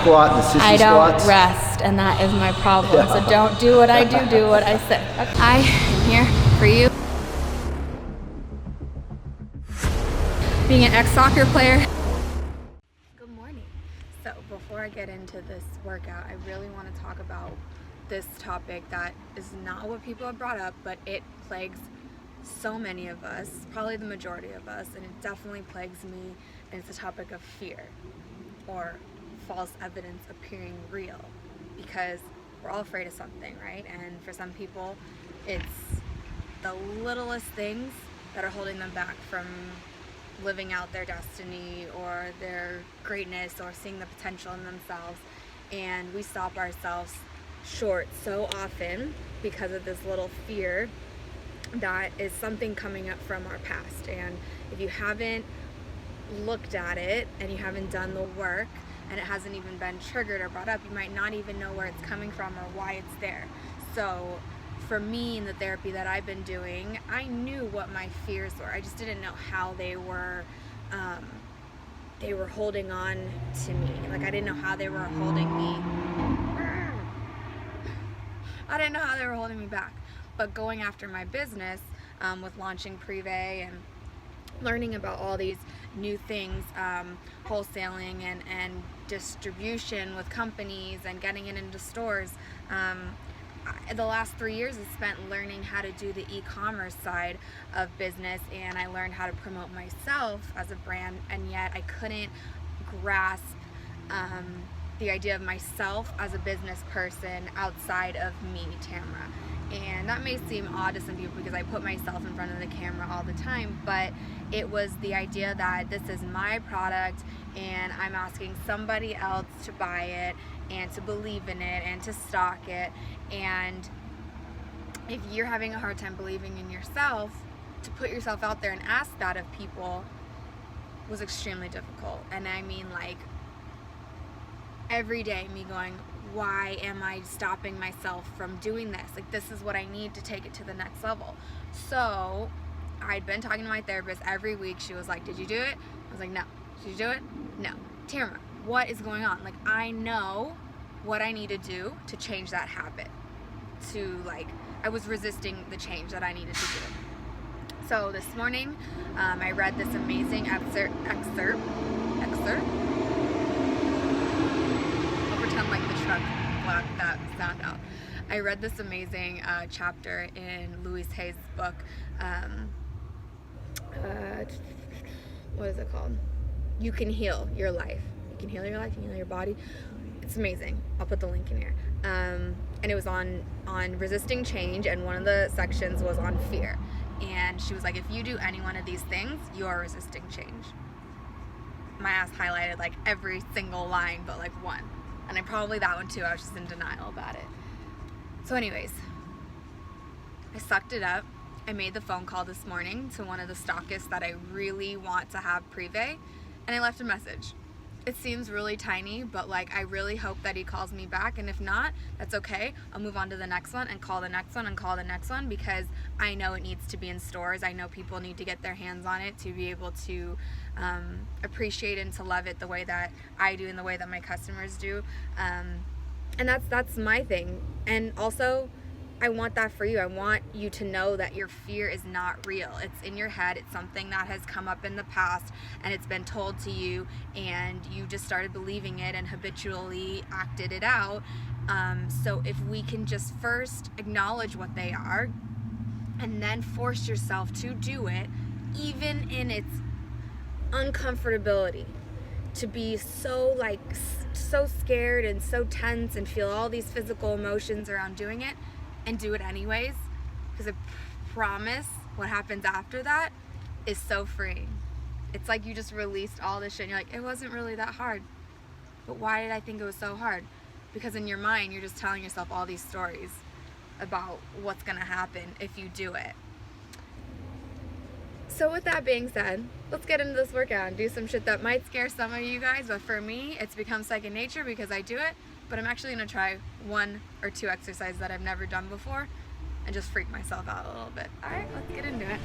squat and the sissy I don't squats. rest, and that is my problem. So don't do what I do what I say. Okay. I am here for you. Being an ex-soccer player. Good morning. So before I get into this workout, I really want to talk about this topic that is not what people have brought up, but it plagues so many of us, probably the majority of us, and it definitely plagues me, and it's the topic of fear, or false evidence appearing real, because we're all afraid of something, right? And for some people, it's the littlest things that are holding them back from living out their destiny or their greatness or seeing the potential in themselves, and we stop ourselves short so often because of this little fear that is something coming up from our past. And if you haven't looked at it and you haven't done the work and it hasn't even been triggered or brought up, you might not even know where it's coming from or why it's there. So for me, in the therapy that I've been doing, I knew what my fears were. I just didn't know how they were holding on to me. Like, I didn't know how they were holding me. I didn't know how they were holding me back. But going after my business, with launching PRIVÉ and learning about all these new things, wholesaling and distribution with companies and getting it into stores, the last 3 years is spent learning how to do the e-commerce side of business, and I learned how to promote myself as a brand, and yet I couldn't grasp the idea of myself as a business person outside of me, Tamra. And that may seem odd to some people because I put myself in front of the camera all the time, but it was the idea that this is my product and I'm asking somebody else to buy it and to believe in it and to stock it. And if you're having a hard time believing in yourself, to put yourself out there and ask that of people was extremely difficult. And I mean, like, every day me going, why am I stopping myself from doing this? Like, this is what I need to take it to the next level. So I'd been talking to my therapist every week. She was like, did you do it? I was like, no. Did you do it? No. Tamra, what is going on? Like, I know what I need to do to change that habit. I was resisting the change that I needed to do. So this morning, I read this amazing excerpt. Pretend like the truck blocked that sound out. I read this amazing chapter in Louise book. What is it called? You Can Heal Your Life. You can heal your life, you can heal your body. It's amazing. I'll put the link in here. And it was on resisting change, and one of the sections was on fear. And she was like, if you do any one of these things, you are resisting change. My ass highlighted like every single line but like one. And I probably that one too. I was just in denial about it. So anyways, I sucked it up. I made the phone call this morning to one of the stockists that I really want to have PRIVÉ, and I left a message. It seems really tiny, but like, I really hope that he calls me back, and if not, that's okay. I'll move on to the next one and call the next one and call the next one, because I know it needs to be in stores. I know people need to get their hands on it to be able to appreciate and to love it the way that I do and the way that my customers do. And that's my thing. And also, I want that for you. I want you to know that your fear is not real. It's in your head. It's something that has come up in the past and it's been told to you, and you just started believing it and habitually acted it out. So if we can just first acknowledge what they are and then force yourself to do it, even in its uncomfortability, to be so scared and so tense and feel all these physical emotions around doing it, and do it anyways, because I promise what happens after that is so freeing. It's like you just released all this shit and you're like, it wasn't really that hard. But why did I think it was so hard? Because in your mind, you're just telling yourself all these stories about what's gonna happen if you do it. So with that being said, let's get into this workout and do some shit that might scare some of you guys, but for me, it's become second nature because I do it. But I'm actually gonna try 1 or 2 exercises that I've never done before and just freak myself out a little bit. All right, let's get into it.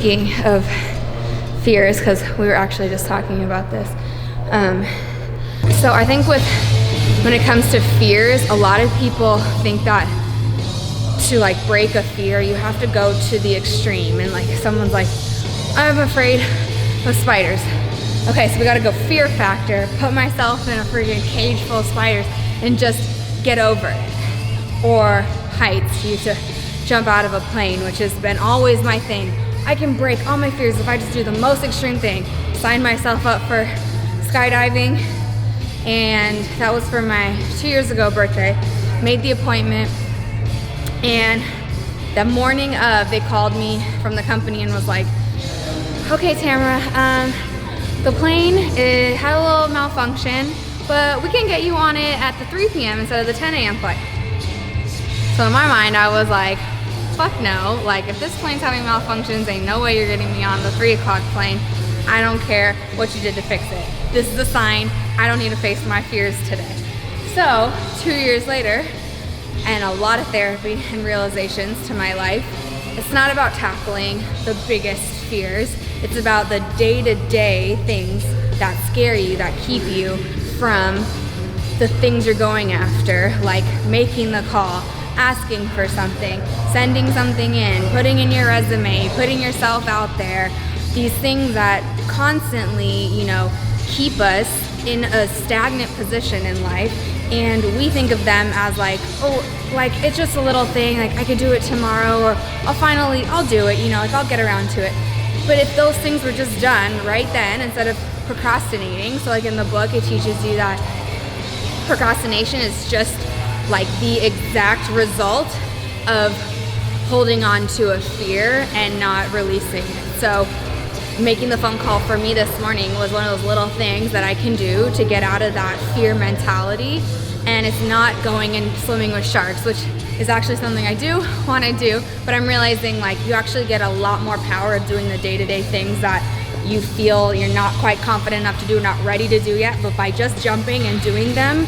speaking of fears, because we were actually just talking about this. So I think when it comes to fears, a lot of people think that to like break a fear, you have to go to the extreme. And like someone's like, I'm afraid of spiders. Okay, so we gotta go fear factor, put myself in a freaking cage full of spiders and just get over it. Or heights, you used to jump out of a plane, which has been always my thing. I can break all my fears if I just do the most extreme thing. Signed myself up for skydiving, and that was for my 2 years ago birthday. Made the appointment, and the morning of, they called me from the company and was like, okay, Tamra, the plane had a little malfunction, but we can get you on it at the 3 p.m. instead of the 10 a.m. flight. So in my mind, I was like, fuck no. Like, if this plane's having malfunctions, ain't no way you're getting me on the 3 o'clock plane. I don't care what you did to fix it. This is a sign. I don't need to face my fears today. So 2 years later, and a lot of therapy and realizations to my life, it's not about tackling the biggest fears. It's about the day-to-day things that scare you, that keep you from the things you're going after, like making the call, asking for something, sending something in, putting in your resume, putting yourself out there. These things that constantly, you know, keep us in a stagnant position in life, and we think of them as like, oh, like it's just a little thing, like I could do it tomorrow, or I'll do it, you know, like I'll get around to it. But if those things were just done right then instead of procrastinating, so like in the book it teaches you that procrastination is just like the exact result of holding on to a fear and not releasing it. So making the phone call for me this morning was one of those little things that I can do to get out of that fear mentality. And it's not going and swimming with sharks, which is actually something I do want to do, but I'm realizing like you actually get a lot more power of doing the day-to-day things that you feel you're not quite confident enough to do, not ready to do yet, but by just jumping and doing them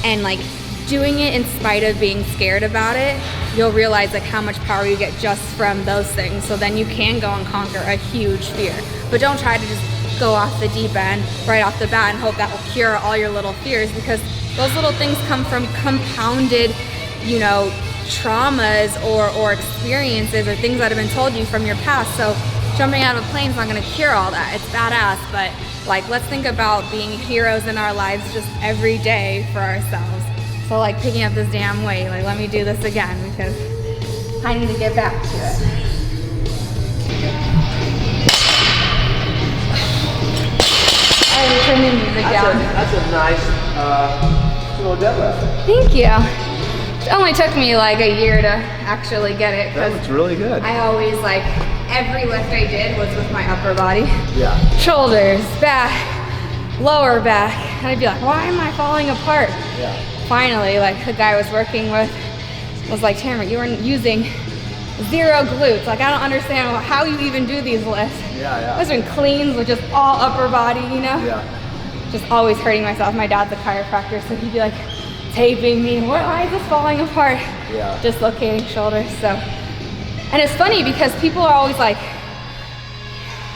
and like doing it in spite of being scared about it, you'll realize like how much power you get just from those things. So then you can go and conquer a huge fear. But don't try to just go off the deep end right off the bat and hope that will cure all your little fears, because those little things come from compounded, you know, traumas or experiences or things that have been told you from your past. So jumping out of a plane is not gonna cure all that. It's badass, but like let's think about being heroes in our lives just every day for ourselves. So like picking up this damn weight, like let me do this again because I need to get back to it. I will turn the music down. That's a nice little deadlift. Thank you. It only took me like a year to actually get it. That looks really good. I always like, every lift I did was with my upper body. Yeah. Shoulders, back, lower back. And I'd be like, why am I falling apart? Yeah. Finally, like the guy I was working with was like, Tamra, you were using 0 glutes. Like, I don't understand how you even do these lifts. Yeah. I was doing cleans with just all upper body, you know? Yeah. Just always hurting myself. My dad's a chiropractor, so he'd be like taping me. Why is this falling apart? Yeah. Dislocating shoulders. So, and it's funny because people are always like,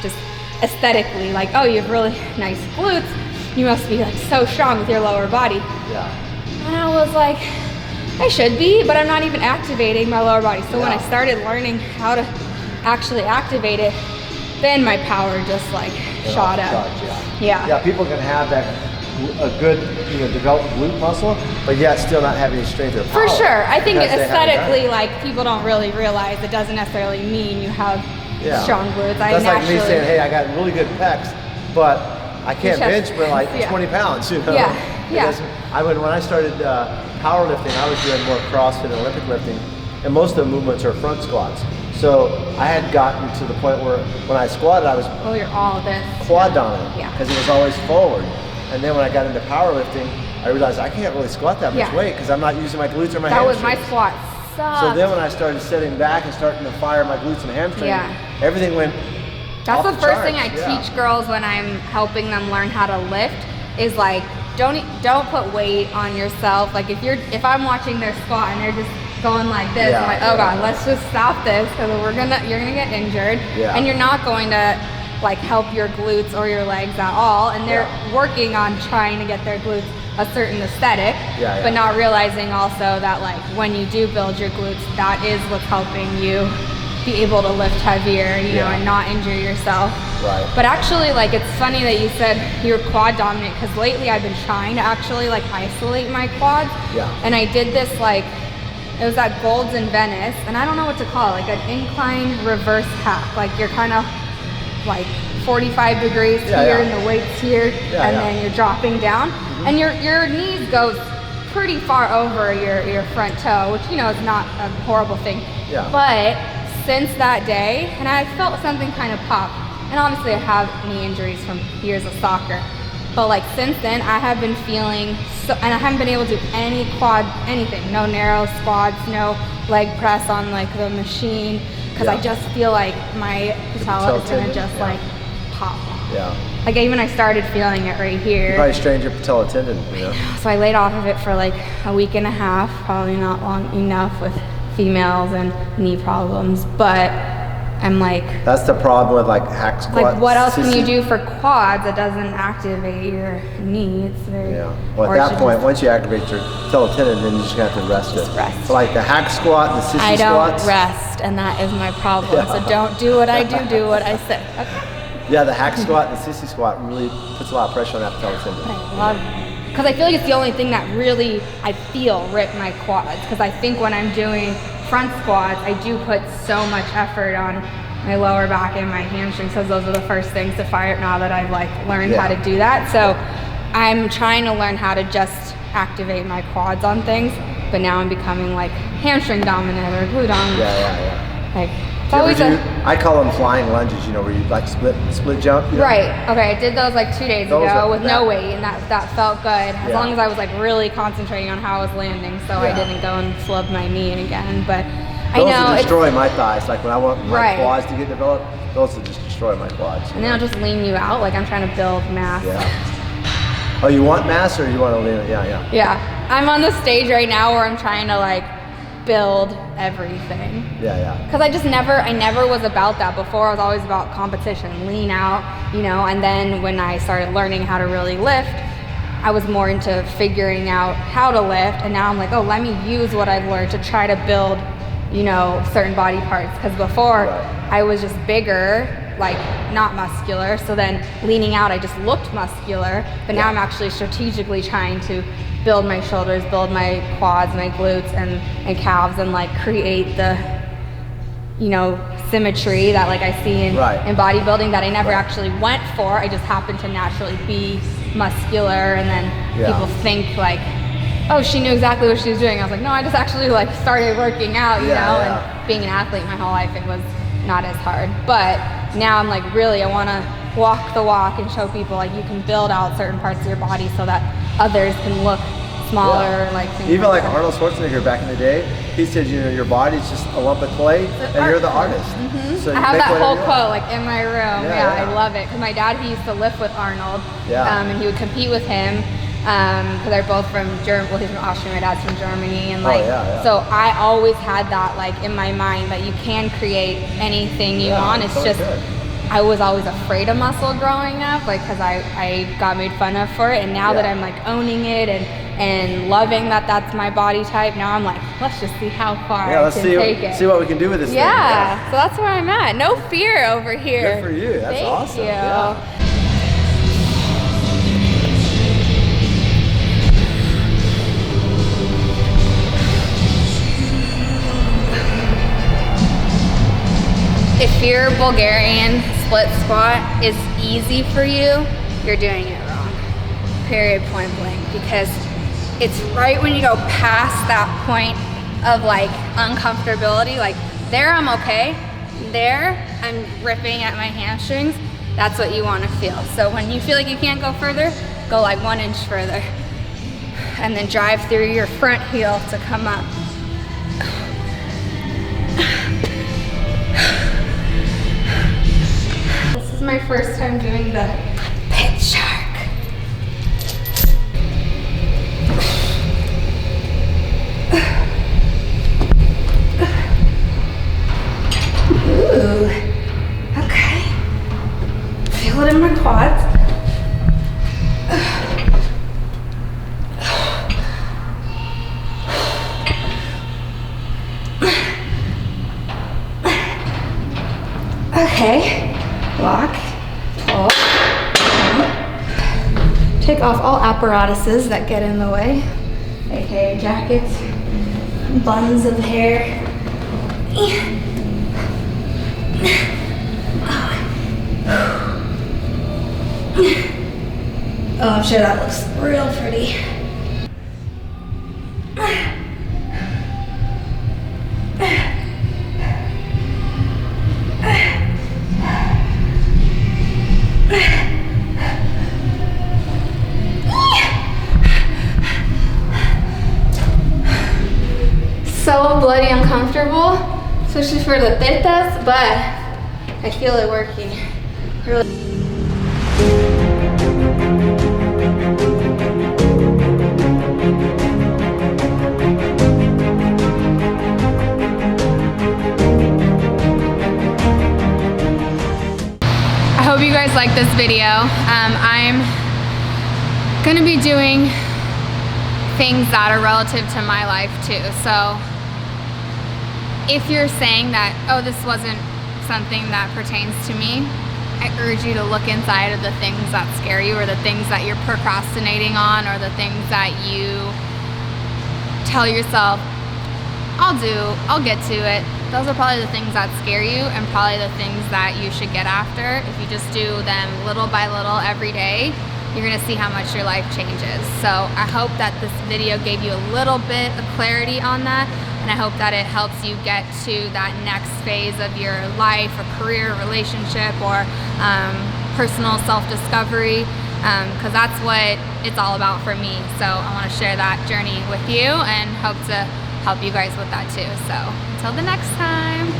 just aesthetically, like, oh, you have really nice glutes. You must be like so strong with your lower body. Yeah. And I was like, I should be, but I'm not even activating my lower body. So when I started learning how to actually activate it, then my power just like shot up. Yeah, people can have that a good, you know, developed glute muscle, but yet still not having any strength or power. For sure. I think aesthetically, like people don't really realize it doesn't necessarily mean you have strong glutes. That's like me saying, hey, I got really good pecs, but I can't bench for like 20 pounds, you know? When I started powerlifting, I was doing more CrossFit and Olympic lifting, and most of the movements are front squats. So I had gotten to the point where when I squatted, I was you're all this quad dominant because it was always forward. And then when I got into powerlifting, I realized I can't really squat that much weight because I'm not using my glutes or my hamstrings. That was my squat. So then when I started sitting back and starting to fire my glutes and hamstrings, everything went That's off the first charts. thing I teach girls when I'm helping them learn how to lift is like, don't put weight on yourself. Like if I'm watching their squat and they're just going like this. I'm like, oh God, let's just stop this because you're gonna get injured, and you're not going to like help your glutes or your legs at all. And they're working on trying to get their glutes a certain aesthetic, but not realizing also that like when you do build your glutes, that is what's helping you be able to lift heavier, you know, and not injure yourself. Right. But actually, like, it's funny that you said you're quad dominant, because lately I've been trying to actually like isolate my quads. And I did this, like, it was at Gold's in Venice, and I don't know what to call it, like an incline reverse hack. Like you're kind of like 45 degrees here and the weight's here, and then you're dropping down, and your knees goes pretty far over your front toe, which, you know, is not a horrible thing. But since that day, and I felt something kind of pop, and honestly I have knee injuries from years of soccer, but like since then I have been feeling so, and I haven't been able to do any quad, anything, no narrow squats, no leg press on like the machine, because I just feel like my patella is gonna just like pop. Like even I started feeling it right here. You probably strained your patella tendon, you know? So I laid off of it for like a week and a half, probably not long enough with females and knee problems, but I'm like, that's the problem with like hack squats. Like what else can you do for quads that doesn't activate your knee? It's very, well, at that point, once you activate your patella tendon, then you just have to rest it. So like the hack squat and the sissy squats. I don't rest, and that is my problem. So don't do what I do what I say. Yeah, the hack squat and the sissy squat really puts a lot of pressure on that patella tendon. But I love it. Because I feel like it's the only thing that really, I feel, rip my quads. Because I think when I'm doing front squats, I do put so much effort on my lower back and my hamstrings, because those are the first things to fire now that I've like learned how to do that. So I'm trying to learn how to just activate my quads on things, but now I'm becoming like hamstring dominant or glute dominant. Like, it's always I call them flying lunges, you know, where you like split jump. You know? Right. Okay. I did those like 2 days ago with no weight, and that felt good as long as I was like really concentrating on how I was landing, so I didn't go and flub my knee again. But those I know will destroy my thighs. Like when I want my quads to get developed, those will just destroy my quads. And then I'll just lean you out. Like I'm trying to build mass. Oh, you want mass or you want to lean it? Yeah. I'm on the stage right now where I'm trying to like build everything. Because I never was about that before. I was always about competition, lean out, you know. And then when I started learning how to really lift, I was more into figuring out how to lift. And now I'm like, oh, let me use what I've learned to try to build, you know, certain body parts. Because before I was just bigger, like not muscular. So then leaning out, I just looked muscular. But now I'm actually strategically trying to build my shoulders, build my quads, my glutes and calves, and like create the, you know, symmetry that like I see in bodybuilding that I never actually went for. I just happened to naturally be muscular, and then people think like, oh, she knew exactly what she was doing. I was like, no, I just actually like started working out, you know, and being an athlete my whole life, it was not as hard. But now I'm like, really, I want to walk the walk and show people like you can build out certain parts of your body so that others can look smaller. Like even like Arnold Schwarzenegger back in the day, he said, you know, your body's just a lump of clay and you're the artist. So I have that whole quote like in my room. I love it, because my dad, he used to lift with Arnold, and he would compete with him, because they're both from Germany. Well, he's from Austria, my dad's from Germany, and like so I always had that like in my mind that you can create anything you want. It's just I was always afraid of muscle growing up, like because I got made fun of for it, and now that I'm like owning it and loving that that's my body type, now I'm like, let's just see how far I can take it. See what we can do with this thing. So that's where I'm at. No fear over here. Good for you. That's awesome. Thank you. If your Bulgarian split squat is easy for you, you're doing it wrong. Period, point blank. Because it's right when you go past that point of like uncomfortability, like there I'm okay, there I'm ripping at my hamstrings, that's what you want to feel. So when you feel like you can't go further, go like 1 inch further. And then drive through your front heel to come up. This is my first time doing the pit shark. feel it in my quads. Okay, lock, pull, take off all apparatuses that get in the way, aka jackets, buns of hair. Oh, I'm sure that looks real pretty. So bloody uncomfortable, especially for the tetas, but I feel it working. Really. I hope you guys like this video. I'm gonna be doing things that are relative to my life too. So if you're saying that, oh, this wasn't something that pertains to me, I urge you to look inside of the things that scare you, or the things that you're procrastinating on, or the things that you tell yourself, I'll get to it. Those are probably the things that scare you, and probably the things that you should get after. If you just do them little by little every day, you're gonna see how much your life changes. So I hope that this video gave you a little bit of clarity on that, and I hope that it helps you get to that next phase of your life, or career, relationship, or personal self-discovery, because that's what it's all about for me. So I want to share that journey with you and hope to help you guys with that too. So until the next time.